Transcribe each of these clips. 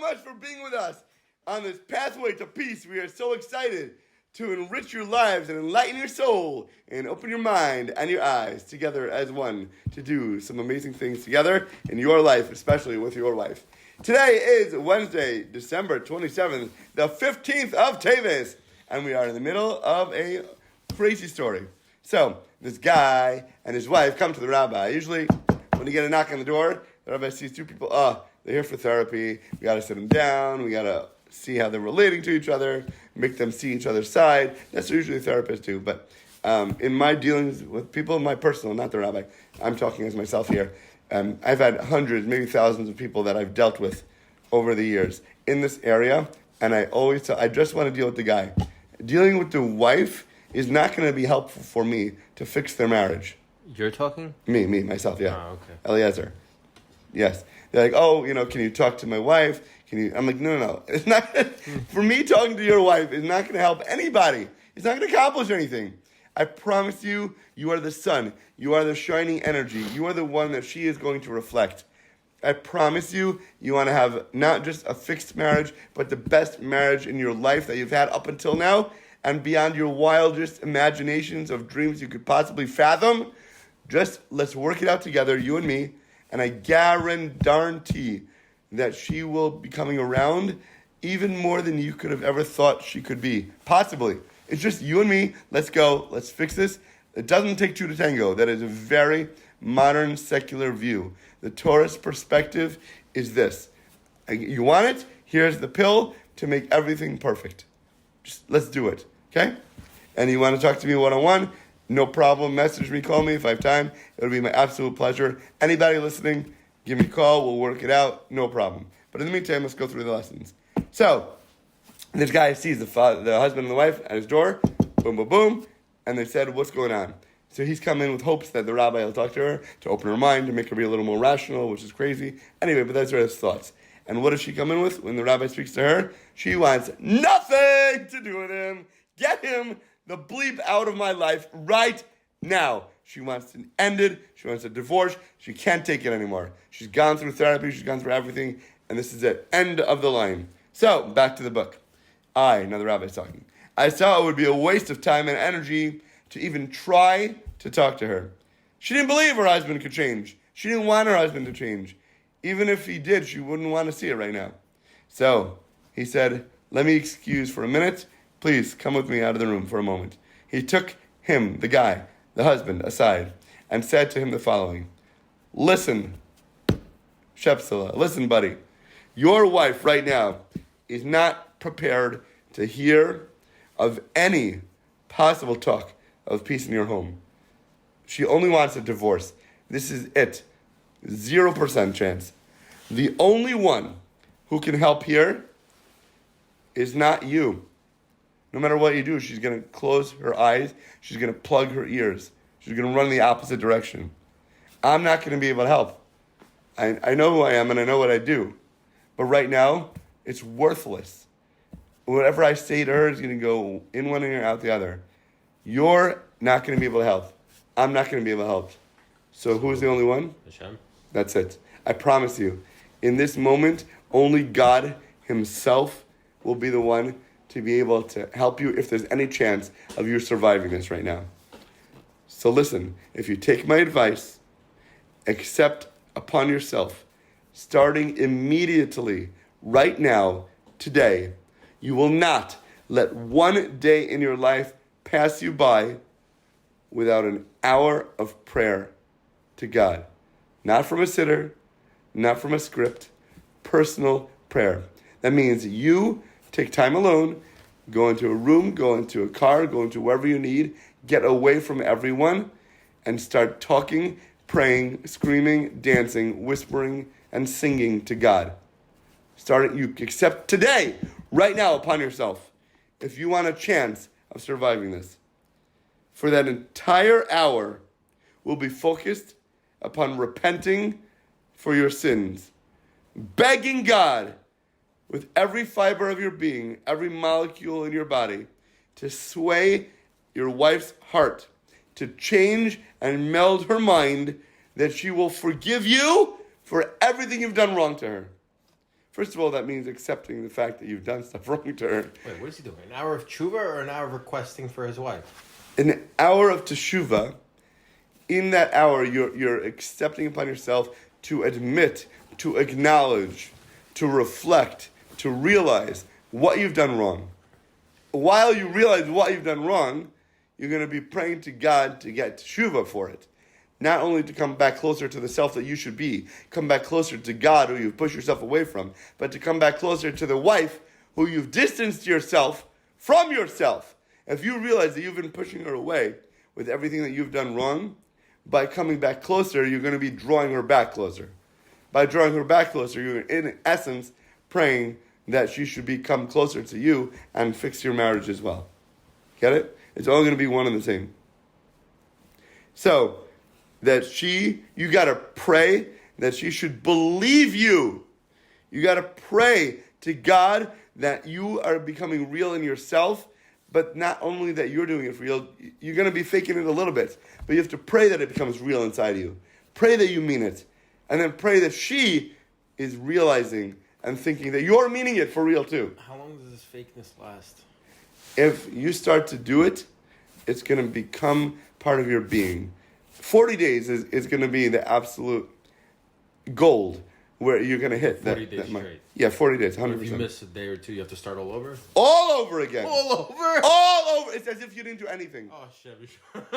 much for being with us on this pathway to peace. We are so excited to enrich your lives and enlighten your soul and open your mind and your eyes together as one to do some amazing things together in your life, especially with your wife. Today is Wednesday, December 27th, the 15th of Teves, and we are in the middle of a crazy story. So, this guy and his wife come to the rabbi. Usually, when you get a knock on the door, the rabbi sees two people. They're here for therapy. We got to sit them down. We got to see how they're relating to each other, make them see each other's side. That's what usually therapists do. But in my dealings with people, my personal, not the rabbi, I'm talking as myself here. I've had hundreds, maybe thousands of people that I've dealt with over the years in this area, and I always tell, I just want to deal with the guy. Dealing with the wife is not going to be helpful for me to fix their marriage. You're talking? Me, myself, yeah. Oh, okay. Eliezer. Yes. They're like, can you talk to my wife? I'm like, no. It's not, for me talking to your wife is not going to help anybody. It's not going to accomplish anything. I promise you, you are the sun. You are the shining energy. You are the one that she is going to reflect. I promise you, you want to have not just a fixed marriage, but the best marriage in your life that you've had up until now, and beyond your wildest imaginations of dreams you could possibly fathom. Just let's work it out together, you and me, and I guarantee that she will be coming around even more than you could have ever thought she could be. Possibly. It's just you and me. Let's go. Let's fix this. It doesn't take two to tango. That is a very modern secular view. The Torah's perspective is this. You want it? Here's the pill to make everything perfect. Just let's do it. Okay? And you want to talk to me one-on-one? No problem. Message me, call me if I have time. It'll be my absolute pleasure. Anybody listening, give me a call. We'll work it out. No problem. But in the meantime, let's go through the lessons. So, this guy sees the husband and the wife at his door. Boom, boom, boom. And they said, what's going on? So he's come in with hopes that the rabbi will talk to her, to open her mind, to make her be a little more rational, which is crazy. Anyway, but those are his thoughts. And what does she come in with when the rabbi speaks to her? She wants nothing to do with him. Get him the bleep out of my life right now. She wants to end it. She wants a divorce. She can't take it anymore. She's gone through therapy. She's gone through everything. And this is it. End of the line. So, back to the book. Now the rabbi's talking. I saw it would be a waste of time and energy to even try to talk to her. She didn't believe her husband could change. She didn't want her husband to change. Even if he did, she wouldn't want to see it right now. So, he said, let me excuse for a minute. Please, come with me out of the room for a moment. He took him, the guy, the husband, aside and said to him the following. Listen, Shepsela, listen, buddy. Your wife right now is not prepared to hear of any possible talk of peace in your home. She only wants a divorce. This is it. 0% chance. The only one who can help here is not you. No matter what you do, she's going to close her eyes. She's going to plug her ears. She's going to run in the opposite direction. I'm not going to be able to help. I know who I am and I know what I do. But right now, it's worthless. Whatever I say to her is going to go in one ear, out the other. You're not going to be able to help. I'm not going to be able to help. So who's the only one? Hashem. That's it. I promise you. In this moment, only God himself will be the one to be able to help you if there's any chance of you surviving this right now. So listen, if you take my advice, accept upon yourself, starting immediately, right now, today, you will not let one day in your life pass you by without an hour of prayer to God. Not from a sitter, not from a script, personal prayer. That means you take time alone, go into a room, go into a car, go into wherever you need, get away from everyone, and start talking, praying, screaming, dancing, whispering, and singing to God. You accept today, right now, upon yourself, if you want a chance of surviving this. For that entire hour will be focused upon repenting for your sins, begging God with every fiber of your being, every molecule in your body, to sway your wife's heart, to change and meld her mind that she will forgive you for everything you've done wrong to her. First of all, that means accepting the fact that you've done stuff wrong to her. Wait, what is he doing? An hour of tshuva or an hour of requesting for his wife? An hour of teshuvah. In that hour, you're accepting upon yourself to admit, to acknowledge, to reflect, to realize what you've done wrong. While you realize what you've done wrong, you're going to be praying to God to get teshuvah for it. Not only to come back closer to the self that you should be, come back closer to God who you've pushed yourself away from, but to come back closer to the wife who you've distanced yourself from yourself. If you realize that you've been pushing her away with everything that you've done wrong, by coming back closer, you're going to be drawing her back closer. By drawing her back closer, you're in essence praying that she should become closer to you and fix your marriage as well. Get it? It's all going to be one and the same. So, you got to pray that she should believe you. You got to pray to God that you are becoming real in yourself, but not only that you're doing it for real, you're going to be faking it a little bit, but you have to pray that it becomes real inside of you. Pray that you mean it, and then pray that she is realizing and thinking that you're meaning it for real too. How long does this fakeness last? If you start to do it, it's going to become part of your being. 40 days is going to be the absolute gold where you're going to hit 40 days straight. Yeah, 40 days, 100%. If you miss a day or two, you have to start all over? All over again. All over? All over. It's as if you didn't do anything. Oh, shit.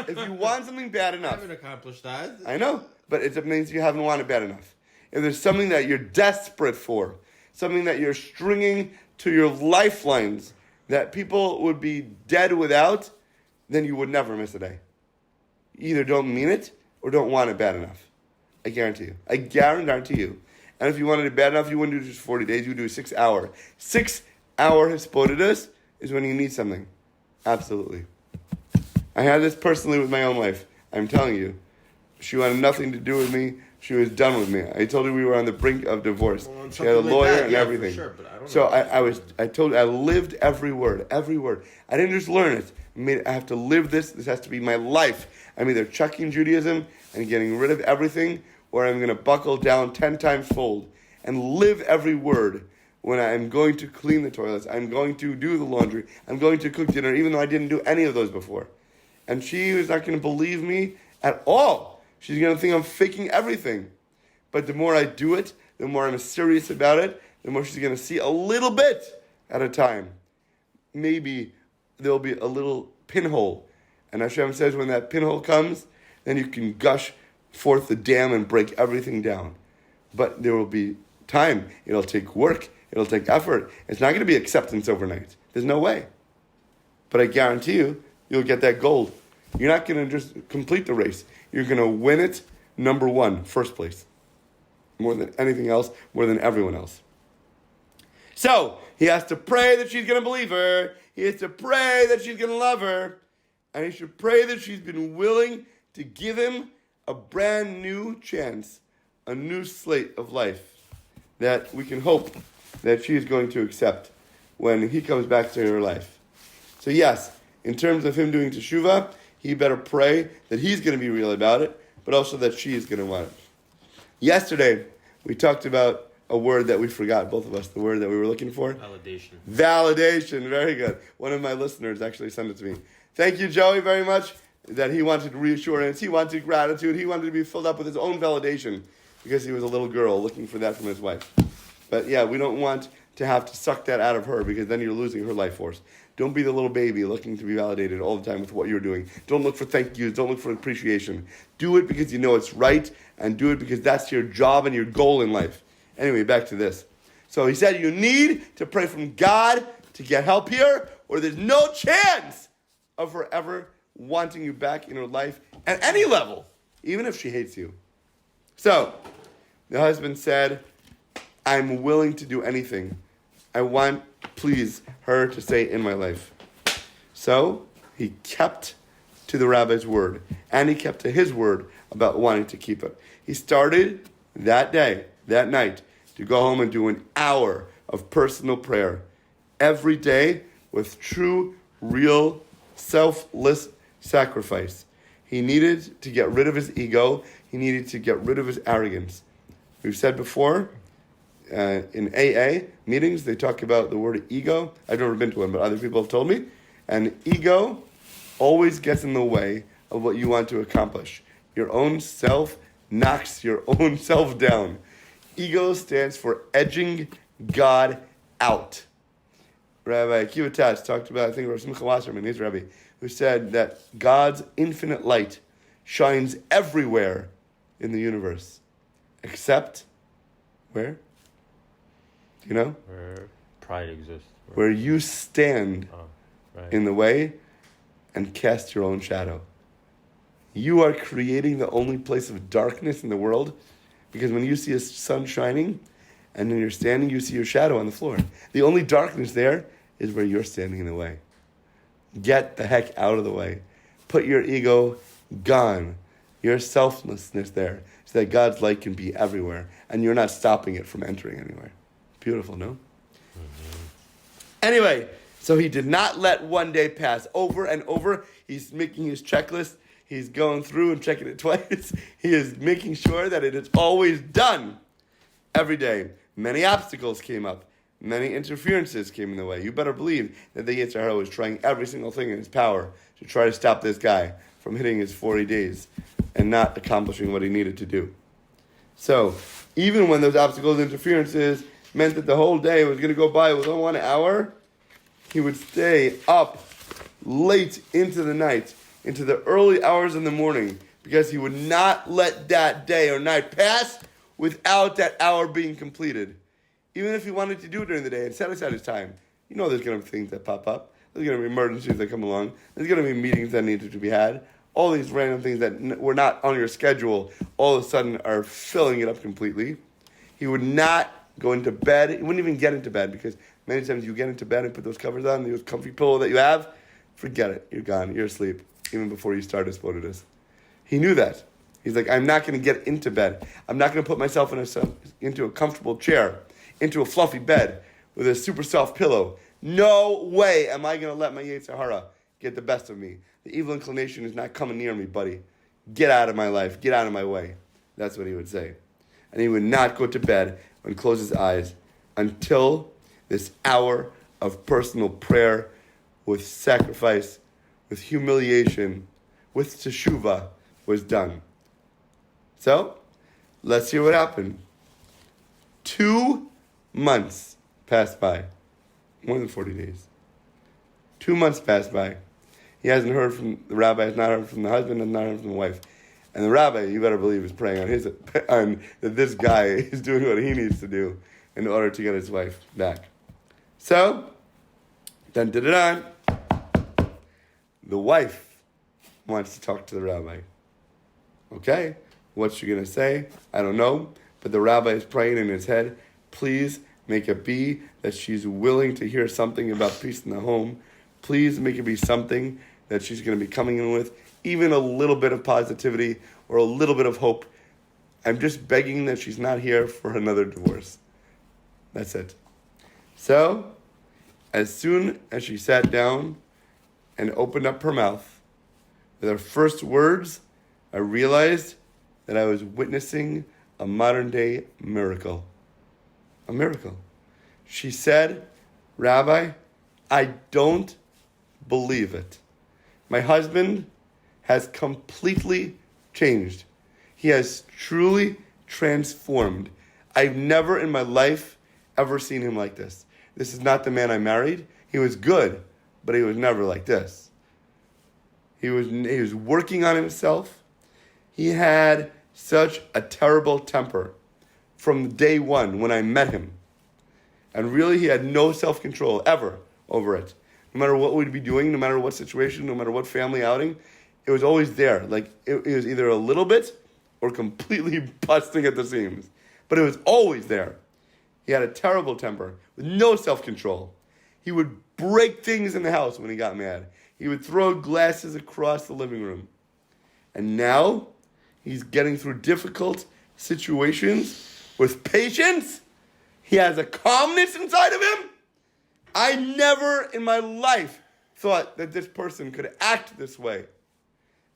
If you want something bad I enough. haven't accomplished that. I know, but it means you haven't wanted bad enough. If there's something that you're desperate for, something that you're stringing to your lifelines that people would be dead without, then you would never miss a day. You either don't mean it or don't want it bad enough. I guarantee you. I guarantee you. And if you wanted it bad enough, you wouldn't do just 40 days, you would do 6 hour. 6 hour hispodidus is when you need something. Absolutely. I had this personally with my own life. I'm telling you. She wanted nothing to do with me. She was done with me. I told her we were on the brink of divorce. Well, she had a lawyer and everything. Sure, but I don't so know. I lived every word. I didn't just learn it. I have to live this. This has to be my life. I'm either chucking Judaism and getting rid of everything, or I'm going to buckle down 10 times fold and live every word. When I'm going to clean the toilets, I'm going to do the laundry, I'm going to cook dinner, even though I didn't do any of those before. And she was not going to believe me at all. She's going to think I'm faking everything. But the more I do it, the more I'm serious about it, the more she's going to see a little bit at a time. Maybe there'll be a little pinhole. And Hashem says when that pinhole comes, then you can gush forth the dam and break everything down. But there will be time. It'll take work. It'll take effort. It's not going to be acceptance overnight. There's no way. But I guarantee you'll get that gold. You're not going to just complete the race. You're going to win it number one, first place. More than anything else, more than everyone else. So, he has to pray that she's going to believe her. He has to pray that she's going to love her. And he should pray that she's been willing to give him a brand new chance, a new slate of life that we can hope that she is going to accept when he comes back to her life. So yes, in terms of him doing teshuvah, he better pray that he's going to be real about it, but also that she is going to want it. Yesterday, we talked about a word that we forgot, both of us, the word that we were looking for. Validation. Validation, very good. One of my listeners actually sent it to me. Thank you, Joey, very much, that he wanted reassurance, he wanted gratitude, he wanted to be filled up with his own validation because he was a little girl looking for that from his wife. But yeah, we don't want to have to suck that out of her because then you're losing her life force. Don't be the little baby looking to be validated all the time with what you're doing. Don't look for thank yous. Don't look for appreciation. Do it because you know it's right, and do it because that's your job and your goal in life. Anyway, back to this. So he said you need to pray from God to get help here, or there's no chance of her ever wanting you back in her life at any level, even if she hates you. So the husband said, I'm willing to do anything. I want, please, her to stay in my life. So he kept to the rabbi's word, and he kept to his word about wanting to keep it. He started that day, that night, to go home and do an hour of personal prayer every day with true, real, selfless sacrifice. He needed to get rid of his ego. He needed to get rid of his arrogance. We've said before, in AA meetings, they talk about the word ego. I've never been to one, but other people have told me. And ego always gets in the way of what you want to accomplish. Your own self knocks your own self down. Ego stands for edging God out. Rabbi Akiva Tatz talked about, I think, Rav Simcha Wasserman, his Rebbe, who said that God's infinite light shines everywhere in the universe, except where? Do you know? Where pride exists. Where you stand right. in the way and cast your own shadow. You are creating the only place of darkness in the world, because when you see a sun shining and then you're standing, you see your shadow on the floor. The only darkness there is where you're standing in the way. Get the heck out of the way. Put your ego gone. Your selflessness there, so that God's light can be everywhere, and you're not stopping it from entering anywhere. Beautiful, no? Mm-hmm. Anyway, so he did not let one day pass. Over and over, he's making his checklist. He's going through and checking it twice. He is making sure that it is always done. Every day, many obstacles came up. Many interferences came in the way. You better believe that the Yetzer Hara was trying every single thing in his power to try to stop this guy from hitting his 40 days and not accomplishing what he needed to do. So, even when those obstacles and interferences meant that the whole day was going to go by within 1 hour, he would stay up late into the night, into the early hours in the morning, because he would not let that day or night pass without that hour being completed. Even if he wanted to do it during the day and set aside his time, you know there's going to be things that pop up. There's going to be emergencies that come along. There's going to be meetings that need to be had. All these random things that were not on your schedule all of a sudden are filling it up completely. He would not go into bed. He wouldn't even get into bed, because many times you get into bed and put those covers on, those comfy pillow that you have, forget it. You're gone. You're asleep, even before you start Hisbodedus. He knew that. He's like, I'm not going to get into bed. I'm not going to put myself into a comfortable chair, into a fluffy bed with a super soft pillow. No way am I going to let my Yetzer Hara get the best of me. The evil inclination is not coming near me, buddy. Get out of my life. Get out of my way. That's what he would say. And he would not go to bed and close his eyes until this hour of personal prayer with sacrifice, with humiliation, with teshuvah was done. So, let's see what happened. 2 months passed by. More than 40 days. 2 months passed by. He hasn't heard from the rabbi, has not heard from the husband, has not heard from the wife. And the rabbi, you better believe, is praying on that this guy is doing what he needs to do in order to get his wife back. So, the wife wants to talk to the rabbi. Okay, what's she going to say? I don't know. But the rabbi is praying in his head, please make it be that she's willing to hear something about peace in the home. Please make it be something that she's going to be coming in with, even a little bit of positivity or a little bit of hope. I'm just begging that she's not here for another divorce. That's it. So, as soon as she sat down and opened up her mouth, with her first words, I realized that I was witnessing a modern-day miracle. A miracle. She said, Rabbi, I don't believe it. My husband has completely changed. He has truly transformed. I've never in my life ever seen him like this. This is not the man I married. He was good, but he was never like this. He was working on himself. He had such a terrible temper from day one when I met him. And really, he had no self-control ever over it. No matter what we'd be doing, no matter what situation, no matter what family outing, it was always there. Like, it was either a little bit or completely busting at the seams. But it was always there. He had a terrible temper with no self-control. He would break things in the house when he got mad. He would throw glasses across the living room. And now, he's getting through difficult situations with patience. He has a calmness inside of him. I never in my life thought that this person could act this way.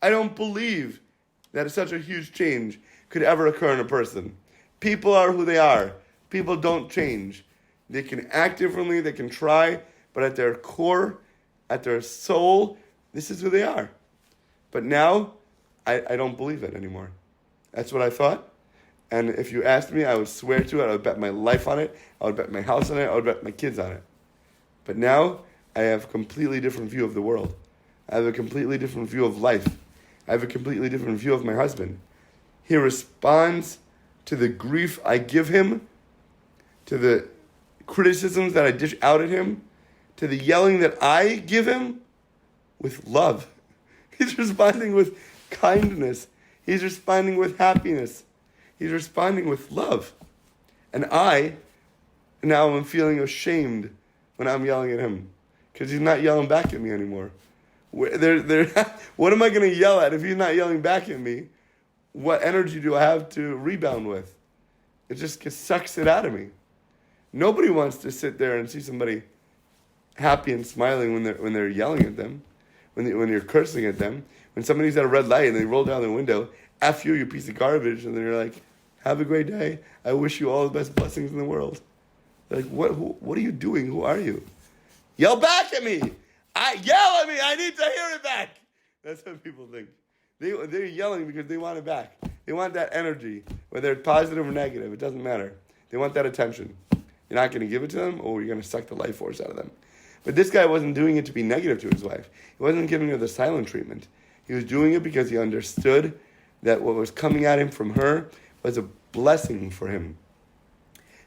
I don't believe that such a huge change could ever occur in a person. People are who they are. people don't change. They can act differently, they can try, but at their core, at their soul, this is who they are. But now, I don't believe it anymore. That's what I thought. And if you asked me, I would swear to it. I would bet my life on it. I would bet my house on it. I would bet my kids on it. But now, I have a completely different view of the world. I have a completely different view of life. I have a completely different view of my husband. He responds to the grief I give him, to the criticisms that I dish out at him, to the yelling that I give him, with love. He's responding with kindness. He's responding with happiness. He's responding with love. And I now am feeling ashamed when I'm yelling at him, because he's not yelling back at me anymore. What am I going to yell at if he's not yelling back at me? What energy do I have to rebound with? It just sucks it out of me. Nobody wants to sit there and see somebody happy and smiling when they're yelling at them, when you're cursing at them, when somebody's at a red light and they roll down their window, F you piece of garbage, and then you're like, have a great day. I wish you all the best blessings in the world. They're like, what are you doing? Who are you? Yell back at me. Yell at me. I need to hear it back. That's what people think. They're yelling because they want it back. They want that energy, whether it's positive or negative. It doesn't matter. They want that attention. You're not going to give it to them, or you're going to suck the life force out of them. But this guy wasn't doing it to be negative to his wife. He wasn't giving her the silent treatment. He was doing it because he understood that what was coming at him from her was a blessing for him.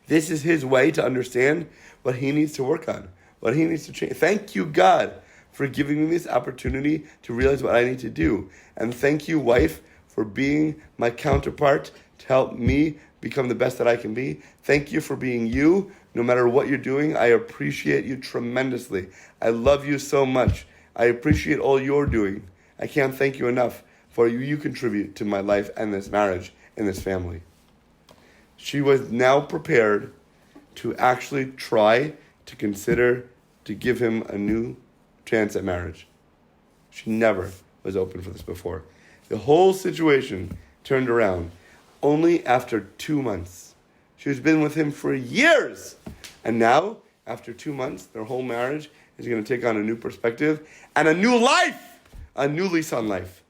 This is his way to understand what he needs to work on, what he needs to change. Thank you, God, for giving me this opportunity to realize what I need to do. And thank you, wife, for being my counterpart to help me become the best that I can be. Thank you for being you. No matter what you're doing, I appreciate you tremendously. I love you so much. I appreciate all you're doing. I can't thank you enough for you contribute to my life and this marriage and this family. She was now prepared to actually try to consider to give him a new chance at marriage. She never was open for this before. The whole situation turned around only after 2 months. She has been with him for years. And now, after 2 months, their whole marriage is going to take on a new perspective and a new life, a new lease on life.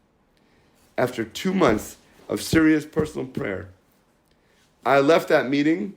After 2 months of serious personal prayer, I left that meeting,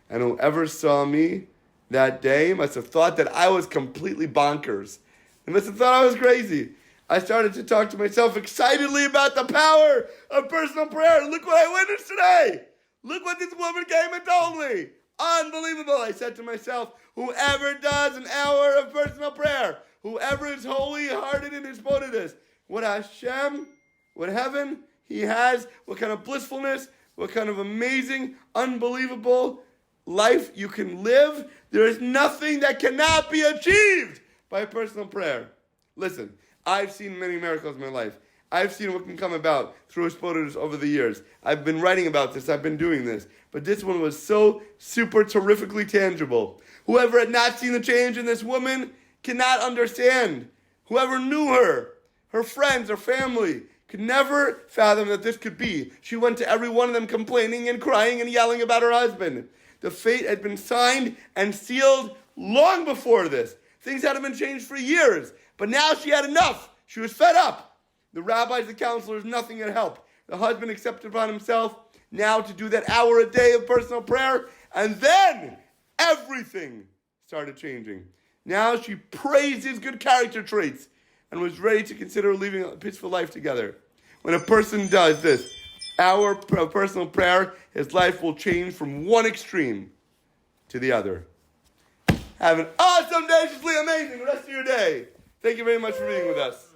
and whoever saw me that day must have thought that I was completely bonkers. They must have thought I was crazy. I started to talk to myself excitedly about the power of personal prayer. Look what I witnessed today. Look what this woman came and told me. Unbelievable. I said to myself, whoever does an hour of personal prayer, whoever is holy-hearted and devoted to this, what Hashem, what heaven he has, what kind of blissfulness, what kind of amazing, unbelievable life you can live. There is nothing that cannot be achieved by personal prayer. Listen, I've seen many miracles in my life. I've seen what can come about through exposures over the years. I've been writing about this. I've been doing this. But this one was so super terrifically tangible. Whoever had not seen the change in this woman cannot understand. Whoever knew her, her friends, her family, could never fathom that this could be. She went to every one of them complaining and crying and yelling about her husband. The fate had been signed and sealed long before this. Things hadn't been changed for years. But now she had enough. She was fed up. The rabbis, the counselors, nothing had helped. The husband accepted upon himself now to do that hour a day of personal prayer. And then everything started changing. Now she praised his good character traits and was ready to consider living a peaceful life together. When a person does this, hour of personal prayer, his life will change from one extreme to the other. Have an awesome, deliciously amazing rest of your day. Thank you very much for being with us.